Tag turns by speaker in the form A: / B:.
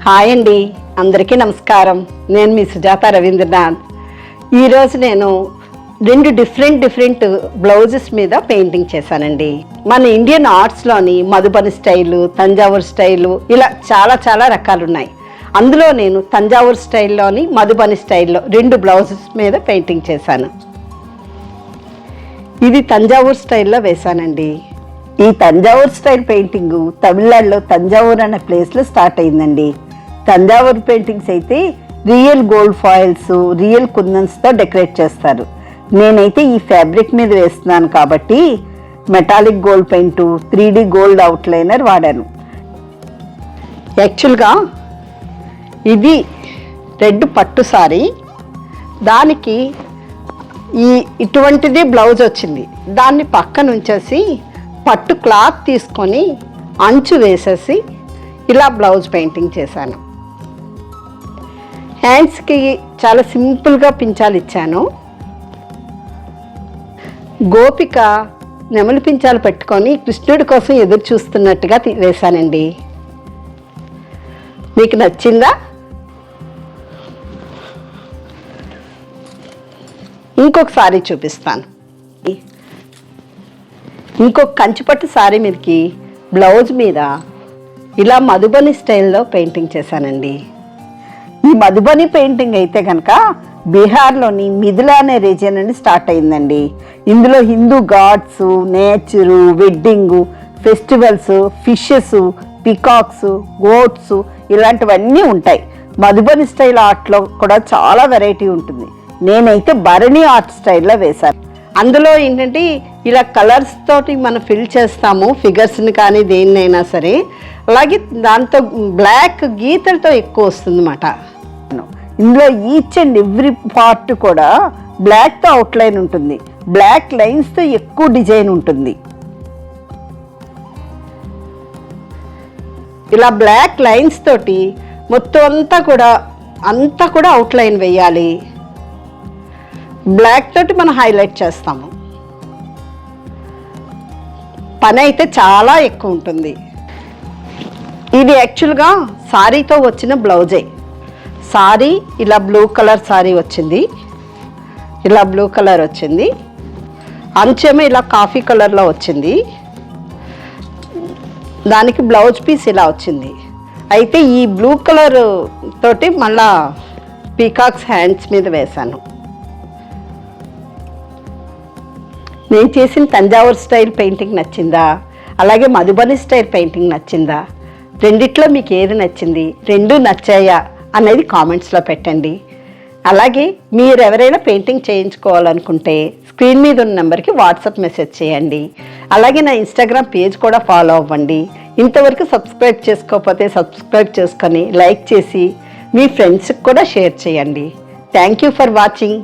A: Hi అండి, అందరికీ నమస్కారం. నేను మీ సుజాత రవీంద్రనాథ్. ఈరోజు నేను రెండు డిఫరెంట్ బ్లౌజెస్ మీద పెయింటింగ్ చేశానండి. మన ఇండియన్ ఆర్ట్స్లోని మధుబని స్టైలు, తంజావూర్ స్టైలు, ఇలా చాలా రకాలు ఉన్నాయి. అందులో నేను తంజావూర్ స్టైల్లోని మధుబని స్టైల్లో రెండు బ్లౌజెస్ మీద పెయింటింగ్ చేశాను. ఇది తంజావూర్ స్టైల్లో వేశానండి. ఈ తంజావూర్ స్టైల్ పెయింటింగ్ తమిళనాడులో తంజావూర్ అనే ప్లేస్లో స్టార్ట్ అయిందండి. తంజావూర్ పెయింటింగ్స్ అయితే రియల్ గోల్డ్ ఫాయిల్స్, రియల్ కుందన్స్తో డెకరేట్ చేస్తారు. నేనైతే ఈ ఫ్యాబ్రిక్ మీద వేస్తున్నాను కాబట్టి metallic gold paint, 3D gold outliner వాడాను. యాక్చువల్గా ఇది రెడ్ పట్టు సారీ, దానికి ఇటువంటిది బ్లౌజ్ వచ్చింది. దాన్ని పక్కన ఉంచేసి పట్టు క్లాత్ తీసుకొని అంచు వేసేసి ఇలా బ్లౌజ్ పెయింటింగ్ చేశాను. హ్యాండ్స్కి చాలా సింపుల్గా పించాలు ఇచ్చాను. గోపిక నెమలి పించాలు పెట్టుకొని కృష్ణుడి కోసం ఎదురు చూస్తున్నట్టుగా వేశానండి. మీకు నచ్చిందా? ఇంకొక సారీ చూపిస్తాను. ఇంకొక కంచిపట్టు సారీ మీదకి బ్లౌజ్ మీద ఇలా మధుబని స్టైల్లో పెయింటింగ్ చేశానండి. ఈ మధుబని పెయింటింగ్ అయితే కనుక బీహార్లోని మిథిలా అనే రీజియన్ నుండి స్టార్ట్ అయిందండి. ఇందులో Hindu gods, nature, wedding, festivals, fishes, peacocks, goats ఇలాంటివన్నీ ఉంటాయి. మధుబని స్టైల్ ఆర్ట్లో కూడా చాలా వెరైటీ ఉంటుంది. నేనైతే భరణి ఆర్ట్ స్టైల్లో వేశాను. అందులో ఏంటంటే ఇలా కలర్స్ తోటి మనం ఫిల్ చేస్తాము ఫిగర్స్ని కానీ దేన్నైనా సరే. అలాగే దాంతో బ్లాక్ గీతలతో ఎక్కువ వస్తుంది అన్నమాట. ఇందులో ఈచ్ అండ్ ఎవ్రీ పార్ట్ కూడా బ్లాక్తో అవుట్లైన్ ఉంటుంది, బ్లాక్ లైన్స్తో ఎక్కువ డిజైన్ ఉంటుంది. ఇలా బ్లాక్ లైన్స్ తోటి మొత్తం అంతా కూడా అవుట్లైన్ వేయాలి. బ్లాక్ తోటి మనం హైలైట్ చేస్తాము. పని అయితే చాలా ఎక్కువ ఉంటుంది. ఇది యాక్చువల్గా సారీతో వచ్చిన బ్లౌజే. సారీ ఇలా బ్లూ కలర్ సారీ వచ్చింది, ఇలా బ్లూ కలర్ వచ్చింది. అంచెమో ఇలా కాఫీ కలర్లో వచ్చింది. దానికి బ్లౌజ్ పీస్ ఇలా వచ్చింది. అయితే ఈ బ్లూ కలర్ తోటి మళ్ళా పీకాక్స్ హ్యాండ్స్ మీద వేశాను. నేను చేసిన తంజావూర్ స్టైల్ పెయింటింగ్ నచ్చిందా, అలాగే మధుబని స్టైల్ పెయింటింగ్ నచ్చిందా? రెండిట్లో మీకు ఏది నచ్చింది, రెండు నచ్చాయా అనేది కామెంట్స్లో పెట్టండి. అలాగే మీరు ఎవరైనా పెయింటింగ్ చేయించుకోవాలనుకుంటే స్క్రీన్ మీద ఉన్న నెంబర్కి వాట్సాప్ మెసేజ్ చేయండి. అలాగే నా ఇన్స్టాగ్రామ్ పేజ్ కూడా ఫాలో అవ్వండి. ఇంతవరకు సబ్స్క్రైబ్ చేసుకోకపోతే సబ్స్క్రైబ్ చేసుకొని లైక్ చేసి మీ ఫ్రెండ్స్కి కూడా షేర్ చేయండి. Thank you for watching.